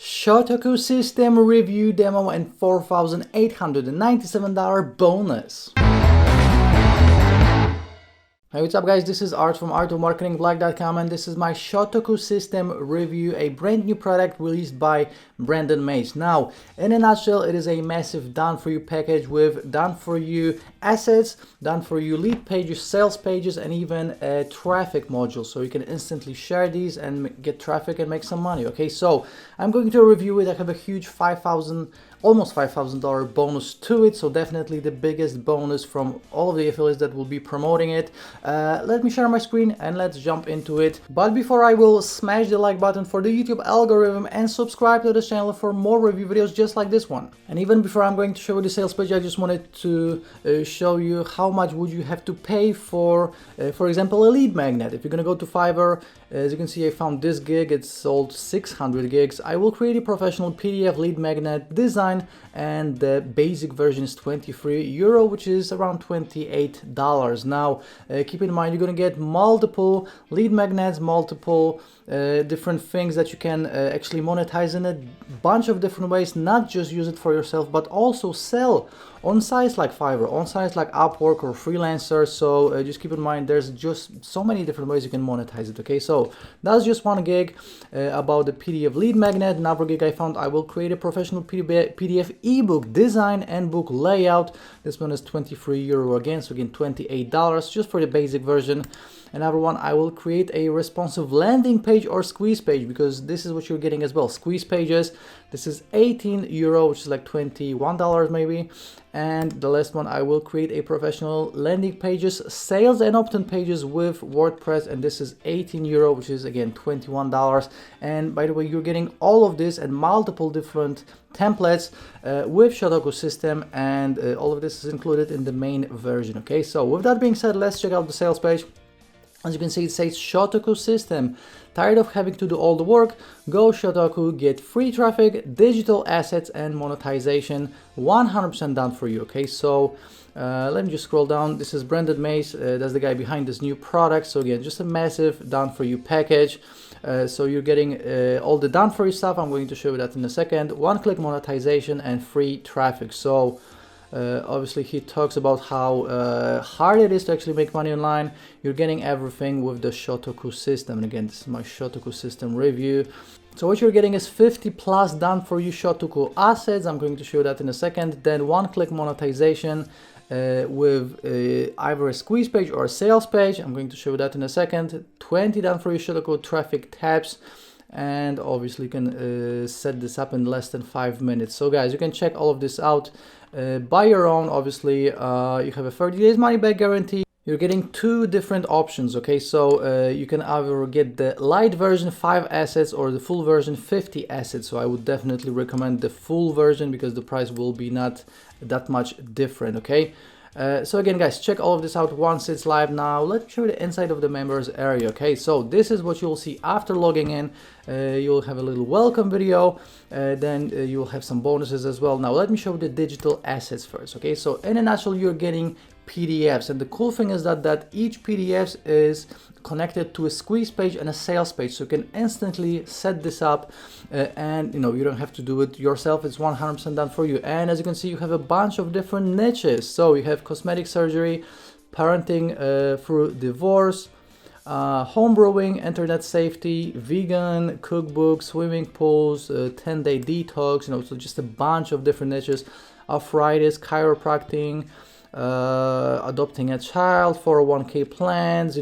Shotoku System review demo and $4,897 bonus. Hey, what's up guys, this is Art from artofmarketingblog.com and this is my Shotoku System review, a brand new product released by Brendan Mace. Now, in a nutshell, it is a massive done-for-you package with done-for-you assets, done-for-you lead pages, sales pages, and even a traffic module. So you can instantly share these and get traffic and make some money, okay? So I'm going to review it. I have a huge almost $5,000 bonus to it, so definitely the biggest bonus from all of the affiliates that will be promoting it. Let me share my screen and let's jump into it. But before I will smash the like button for the YouTube algorithm and subscribe to the channel for more review videos just like this one. And even before I'm going to show you the sales page, I just wanted to show you how much would you have to pay for example, a lead magnet. If you're gonna go to Fiverr, as you can see, I found this gig, it sold 600 gigs. I will create a professional PDF lead magnet design, and the basic version is €23, which is around $28. Now, keep in mind, you're gonna get multiple lead magnets, multiple different things that you can actually monetize in a bunch of different ways, not just use it for yourself, but also sell on sites like Fiverr, on sites like Upwork or Freelancer. So just keep in mind, there's just so many different ways you can monetize it, okay? So that's just one gig about the PDF lead magnet. Another gig I found, I will create a professional PDF ebook design and book layout. This one is €23 again, so again $28 just for the basic version. Another one, I will create a responsive landing page or squeeze page, because this is what you're getting as well, squeeze pages. This is €18, which is like $21 maybe. And the last one, I will create a professional landing pages, sales and opt-in pages with WordPress, and this is €18, which is again $21. And by the way, you're getting all of this and multiple different templates with Shotoku System, and all of this is included in the main version, okay? So with that being said, let's check out the sales page. As you can see, it says Shotoku System. Tired of having to do all the work? Go Shotoku, get free traffic, digital assets, and monetization 100% done for you, okay? So let me just scroll down. This is Brendan Mace, that's the guy behind this new product. So again, just a massive done for you package. So you're getting all the done for you stuff. I'm going to show you that in a second. One-click monetization and free traffic. So obviously he talks about how hard it is to actually make money online. You're getting everything with the Shotoku System, and again, this is my Shotoku System review. So what you're getting is 50 plus done for you Shotoku assets. I'm going to show you that in a second. Then one-click monetization with either a squeeze page or a sales page. I'm going to show you that in a second. 20 done for you Shotoku traffic tabs. And obviously you can set this up in less than 5 minutes. So guys, you can check all of this out by your own. Obviously you have a 30 days money back guarantee. You're getting two different options, okay? So you can either get the light version 5 assets or the full version 50 assets. So I would definitely recommend the full version because the price will be not that much different, okay? So again guys, check all of this out once it's live. Now let's show you the inside of the members area, okay? So this is what you'll see after logging in. You'll have a little welcome video, then you'll have some bonuses as well. Now let me show you the digital assets first, okay? So in a nutshell, you're getting PDFs, and the cool thing is that each PDF is connected to a squeeze page and a sales page, so you can instantly set this up and you don't have to do it yourself. It's 100% done for you. And as you can see, you have a bunch of different niches. So you have cosmetic surgery, parenting through divorce, home brewing, internet safety, vegan, cookbook, swimming pools, 10-day detox, so just a bunch of different niches, arthritis, chiropractic, adopting a child, 401k plans,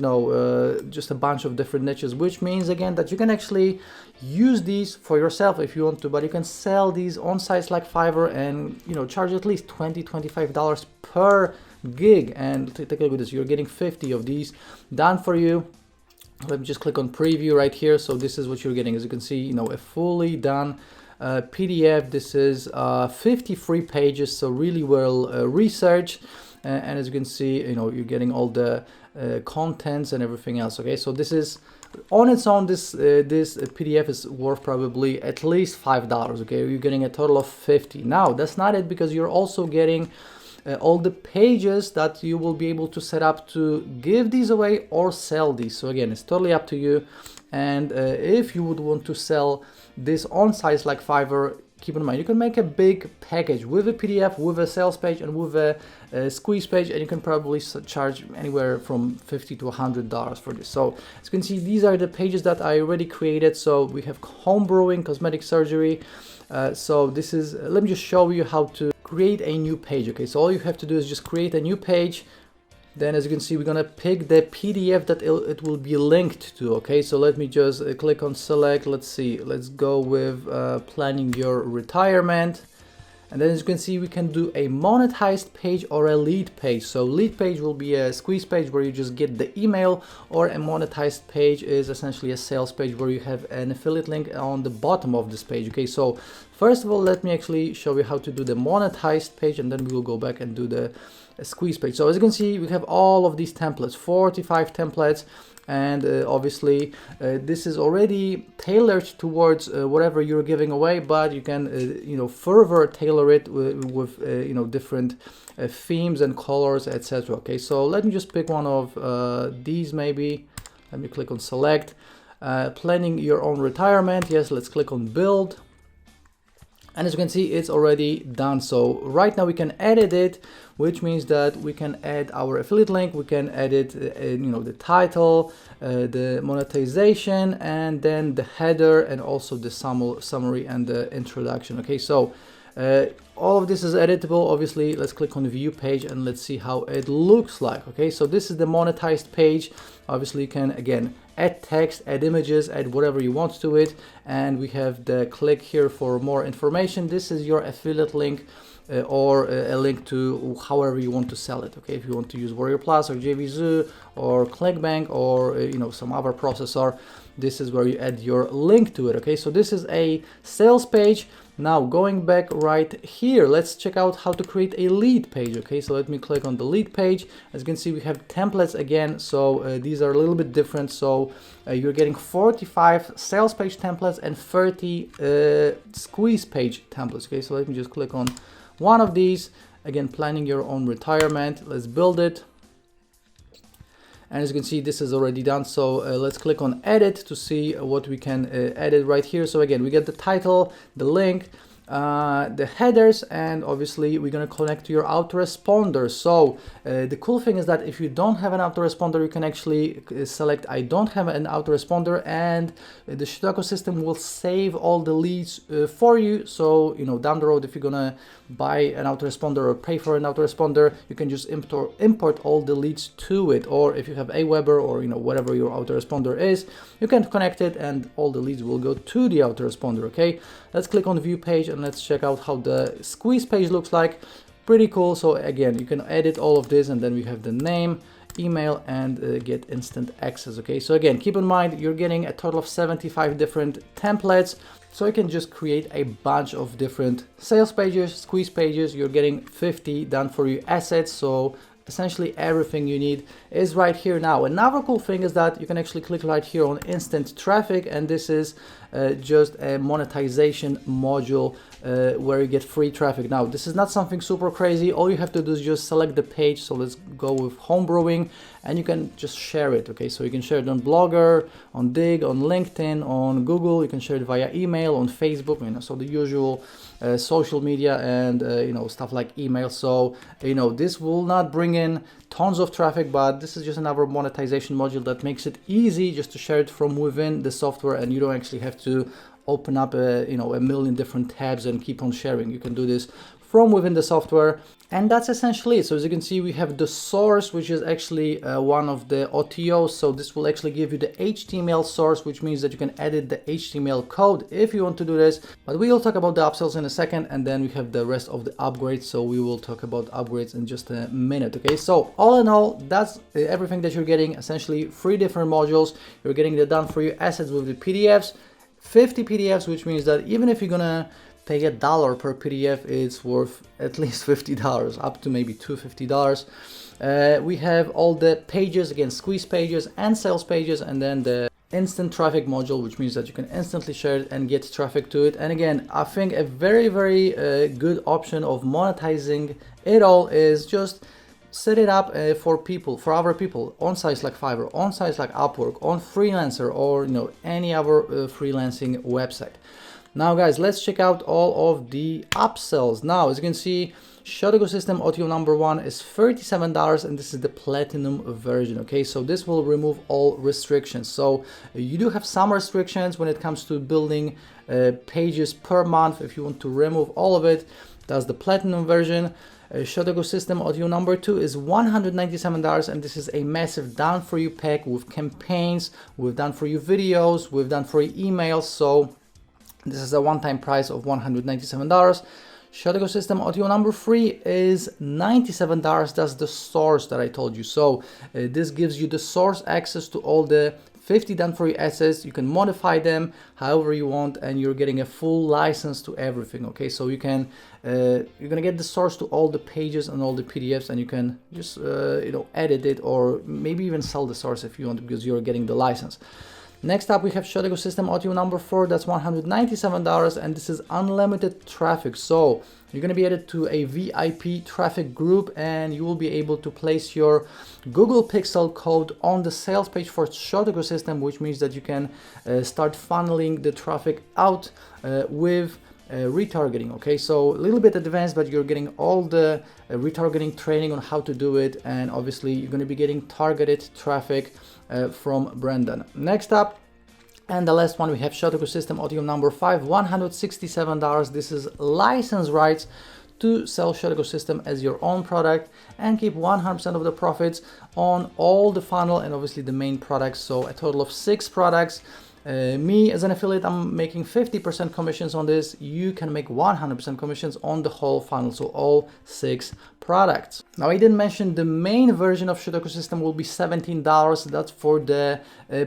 just a bunch of different niches, which means again that you can actually use these for yourself if you want to, but you can sell these on sites like Fiverr and charge at least $20-25 per gig. And take a look at this, you're getting 50 of these done for you. Let me just click on preview right here. So this is what you're getting. As you can see, a fully done PDF. This is 53 pages, so really well researched. And as you can see, you're getting all the contents and everything else. Okay, so this is on its own. This PDF is worth probably at least $5. Okay, you're getting a total of 50. Now that's not it, because you're also getting all the pages that you will be able to set up to give these away or sell these. So again, it's totally up to you. And if you would want to sell this on sites like Fiverr, keep in mind you can make a big package with a PDF, with a sales page, and with a squeeze page, and you can probably charge anywhere from $50 to $100 for this. So as you can see, these are the pages that I already created. So we have home brewing, cosmetic surgery. So this is, let me just show you how to create a new page. Okay, so all you have to do is just create a new page. Then as you can see, we're gonna pick the PDF that it will be linked to. Okay, so let me just click on select. Let's see, let's go with planning your retirement. And then as you can see, we can do a monetized page or a lead page. So lead page will be a squeeze page where you just get the email, or a monetized page is essentially a sales page where you have an affiliate link on the bottom of this page. Okay, so first of all, let me actually show you how to do the monetized page, and then we will go back and do the squeeze page. So as you can see, we have all of these templates, 45 templates. And obviously this is already tailored towards whatever you're giving away, but you can further tailor it with different themes and colors, etc. Okay, so let me just pick one of these. Maybe let me click on select. Planning your own retirement. Yes, let's click on build. And as you can see, it's already done. So right now we can edit it, which means that we can add our affiliate link, we can edit the title, the monetization, and then the header, and also the summary and the introduction. Okay, so all of this is editable. Obviously, let's click on the view page and let's see how it looks like. Okay, so this is the monetized page. Obviously, you can again add text, add images, add whatever you want to it, and we have the click here for more information. This is your affiliate link or a link to however you want to sell it. Okay, if you want to use Warrior Plus or JVZoo or ClickBank or some other processor, this is where you add your link to it. Okay, so this is a sales page. Now going back right here, let's check out how to create a lead page. Okay, so let me click on the lead page. As you can see, we have templates again, so these are a little bit different. So you're getting 45 sales page templates and 30 squeeze page templates. Okay, so let me just click on one of these. Again, planning your own retirement. Let's build it. And as you can see, this is already done. So let's click on edit to see what we can edit right here. So again, we get the title, the link, the headers, and obviously we're going to connect to your autoresponder. So the cool thing is that if you don't have an autoresponder, you can actually select I don't have an autoresponder, and the Shotoku system will save all the leads for you. So down the road, if you're gonna buy an autoresponder or pay for an autoresponder, you can just import all the leads to it. Or if you have Aweber or whatever your autoresponder is, you can connect it and all the leads will go to the autoresponder. Okay, let's click on the view page and let's check out how the squeeze page looks like. Pretty cool. So again, you can edit all of this, and then we have the name, email, and get instant access. Okay, so again, keep in mind you're getting a total of 75 different templates, so you can just create a bunch of different sales pages, squeeze pages. You're getting 50 done for you assets, so essentially everything you need is right here. Now another cool thing is that you can actually click right here on instant traffic, and this is just a monetization module where you get free traffic. Now this is not something super crazy. All you have to do is just select the page. So let's go with home brewing, and you can just share it. Okay, so you can share it on Blogger, on Dig, on LinkedIn, on Google. You can share it via email, on Facebook, so the usual social media, and stuff like email. So this will not bring in tons of traffic, but this is just another monetization module that makes it easy just to share it from within the software, and you don't actually have to open up a million different tabs and keep on sharing. You can do this from within the software, and that's essentially it. So as you can see, we have the source, which is actually one of the OTOs. So this will actually give you the HTML source, which means that you can edit the HTML code if you want to do this. But we will talk about the upsells in a second, and then we have the rest of the upgrades. So we will talk about upgrades in just a minute. Okay, so all in all, that's everything that you're getting. Essentially 3 different modules. You're getting the done for you assets with the PDFs, 50 PDFs, which means that even if you're gonna pay $1 per PDF, it's worth at least $50, up to maybe $250. We have all the pages, again, squeeze pages and sales pages, and then the instant traffic module, which means that you can instantly share it and get traffic to it. And again, I think a very, very good option of monetizing it all is just set it up for people, for other people, on sites like Fiverr, on sites like Upwork, on Freelancer, or any other freelancing website. Now guys, let's check out all of the upsells. Now, as you can see, Shotoku System OTO number 1 is $37, and this is the platinum version. Okay, so this will remove all restrictions. So you do have some restrictions when it comes to building pages per month. If you want to remove all of it, that's the platinum version. Shotoku System OTO number 2 is $197, and this is a massive done for you pack with campaigns, with done for you videos, with done for you emails. So this is a one-time price of $197. Shotoku System OTO number 3 is $97. That's the source that I told you. So this gives you the source access to all the 50 done for you assets. You can modify them however you want, and you're getting a full license to everything. Okay, so you can you're gonna get the source to all the pages and all the PDFs, and you can just edit it, or maybe even sell the source if you want, because you're getting the license. Next up, we have Shotoku System OTO number 4, that's $197, and this is unlimited traffic. So you're going to be added to a VIP traffic group, and you will be able to place your Google Pixel code on the sales page for Shotoku System, which means that you can start funneling the traffic out with retargeting. Okay, so a little bit advanced, but you're getting all the retargeting training on how to do it, and obviously you're going to be getting targeted traffic from Brendan. Next up, and the last one, we have Shotoku System OTO number 5, $167. This is license rights to sell Shotoku System as your own product and keep 100% of the profits on all the funnel and obviously the main products. So a total of 6 products. Me as an affiliate, I'm making 50% commissions on this. You can make 100% commissions on the whole funnel, so all 6 products. Now, I didn't mention the main version of Shotoku System will be $17. That's for the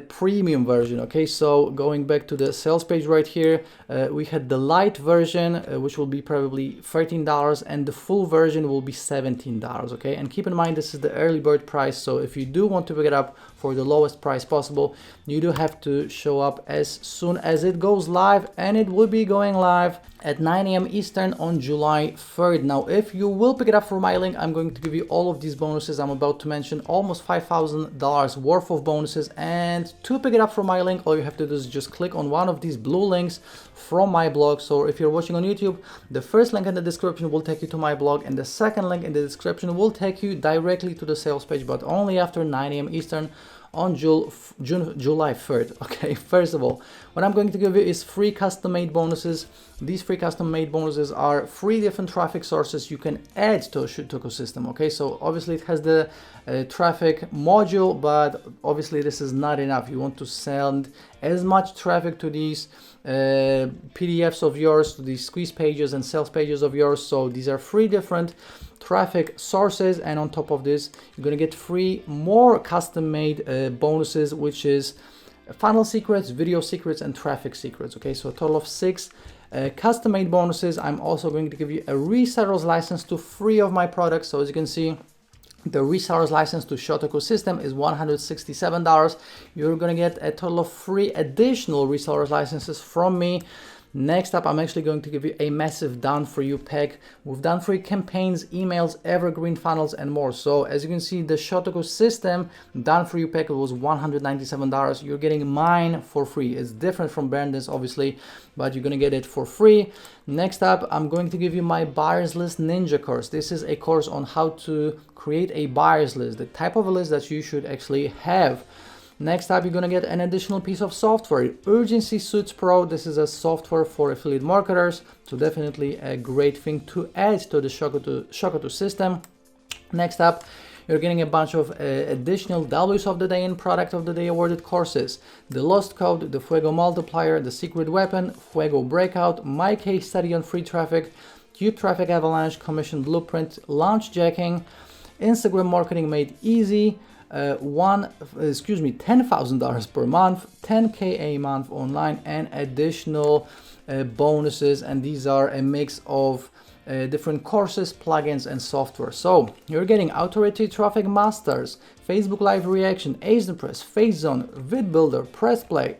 premium version. Okay, so going back to the sales page right here, we had the light version, which will be probably $13, and the full version will be $17. Okay, and keep in mind, this is the early bird price, so if you do want to pick it up for the lowest price possible, you do have to show up as soon as it goes live, and it will be going live at 9 a.m. Eastern on July 3rd. Now, if you will pick it up from my link, I'm going to give you all of these bonuses I'm about to mention, almost $5,000 worth of bonuses. And to pick it up from my link, all you have to do is just click on one of these blue links from my blog. So if you're watching on YouTube, the first link in the description will take you to my blog, and the second link in the description will take you directly to the sales page, but only after 9 a.m. Eastern on July 3rd. Okay, first of all, what I'm going to give you is free custom-made bonuses. These free custom-made bonuses are 3 different traffic sources you can add to Shotoku System. Okay, so obviously it has the traffic module, but obviously this is not enough. You want to send as much traffic to these PDFs of yours, to these squeeze pages and sales pages of yours. So these are 3 different traffic sources, and on top of this, you're going to get 3 more custom-made bonuses, which is funnel secrets, video secrets, and traffic secrets. Okay, so a total of 6 custom-made bonuses. I'm also going to give you a reseller's license to 3 of my products. So as you can see, the reseller's license to Shotoku System is $167. You're going to get a total of 3 additional reseller's licenses from me. Next up, I'm actually going to give you a massive done for you pack with done for you campaigns, emails, evergreen funnels, and more. So as you can see, the Shotoku System done for you pack was $197. You're getting mine for free. It's different from Brendan's, obviously, but you're going to get it for free. Next up, I'm going to give you my buyers list ninja course. This is a course on how to create a buyers list, the type of a list that you should actually have. Next up, you're going to get an additional piece of software, Urgency Suits Pro. This is a software for affiliate marketers, so definitely a great thing to add to the Shotoku System. Next up, you're getting a bunch of additional W's of the Day and Product of the Day awarded courses. The Lost Code, the Fuego Multiplier, the Secret Weapon, Fuego Breakout, my case study on free traffic, Cube Traffic Avalanche, Commission Blueprint, Launch Jacking, Instagram Marketing Made Easy, $10,000 per month, 10K a month online, and additional bonuses. And these are a mix of different courses, plugins, and software. So you're getting Authority Traffic Masters, Facebook Live Reaction, AcePress, FaceZone, VidBuilder, Press Play,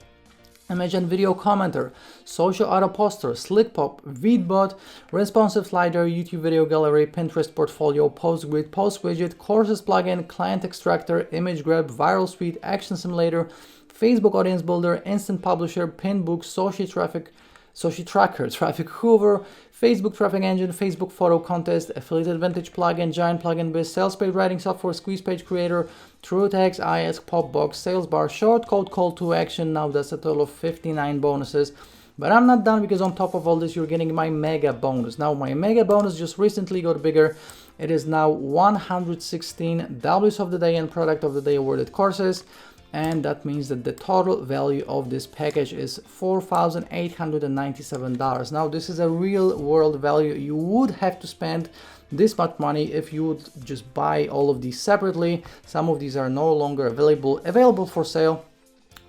image and video commenter, social auto poster, slick pop, Vidbot, responsive slider, YouTube video gallery, Pinterest portfolio, post grid, post widget, courses plugin, client extractor, image grab, viral suite, action simulator, Facebook audience builder, instant publisher, pin book, social tracker, traffic hoover, Facebook traffic engine, Facebook photo contest, affiliate advantage plugin, giant plugin biz, sales page writing software, squeeze page creator, true text, IS, pop box, sales bar, short code, call to action. Now that's a total of 59 bonuses. But I'm not done, because on top of all this, you're getting my mega bonus. Now my mega bonus just recently got bigger. It is now 116 W's of the day and product of the day awarded courses. And that means that the total value of this package is $4,897. Now this is a real world value. You would have to spend this much money if you would just buy all of these separately. Some of these are no longer available for sale.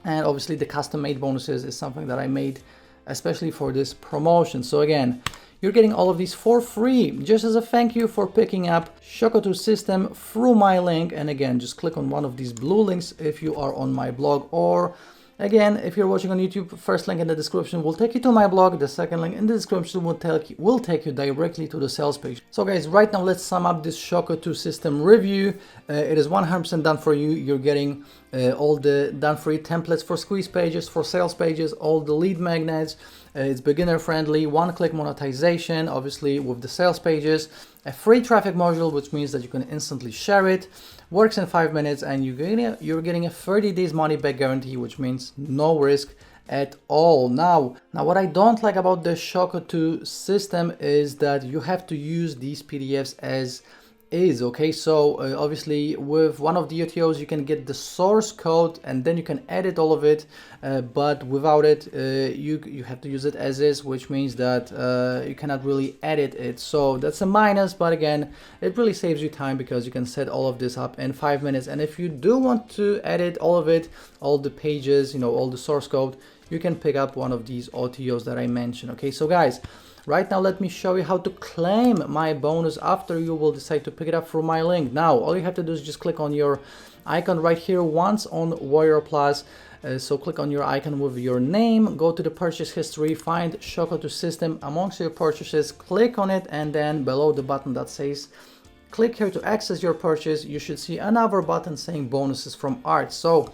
And obviously the custom made bonuses is something that I made especially for this promotion. So again, you're getting all of these for free, just as a thank you for picking up Shotoku System through my link. And again, just click on one of these blue links if you are on my blog, or again, if you're watching on YouTube, first link in the description will take you to my blog. The second link in the description will take you directly to the sales page. So guys, right now let's sum up this Shotoku System review. It is 100% done for you. You're getting all the done for you templates for squeeze pages, for sales pages, all the lead magnets. It's beginner friendly, one-click monetization, obviously with the sales pages, a free traffic module, which means that you can instantly share it, works in 5 minutes, and you're getting a 30 days money back guarantee, which means no risk at all. Now what I don't like about the Shotoku System is that you have to use these PDFs as is. Okay, so obviously with one of the UTOs you can get the source code and then you can edit all of it, but without it you have to use it as is, which means that you cannot really edit it. So that's a minus, but again, it really saves you time because you can set all of this up in 5 minutes. And if you do want to edit all of it, all the pages, you know, all the source code, you can pick up one of these OTOs that I mentioned. Okay, so guys, right now let me show you how to claim my bonus after you will decide to pick it up through my link. Now all you have to do is just click on your icon right here once on Warrior Plus. So click on your icon with your name, go to the purchase history, find Shotoku System amongst your purchases, click on it, and then below the button that says click here to access your purchase, you should see another button saying bonuses from Art. So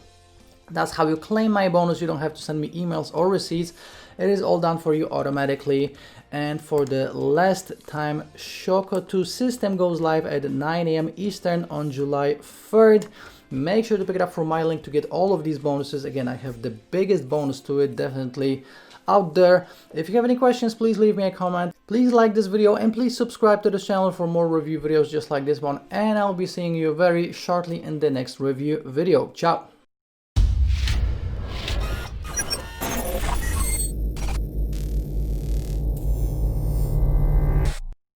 that's how you claim my bonus. You don't have to send me emails or receipts. It is all done for you automatically. And for the last time, Shotoku System goes live at 9 AM Eastern on July 3rd. Make sure to pick it up from my link to get all of these bonuses. Again, I have the biggest bonus to it definitely out there. If you have any questions, please leave me a comment. Please like this video and please subscribe to the channel for more review videos just like this one. And I'll be seeing you very shortly in the next review video. Ciao!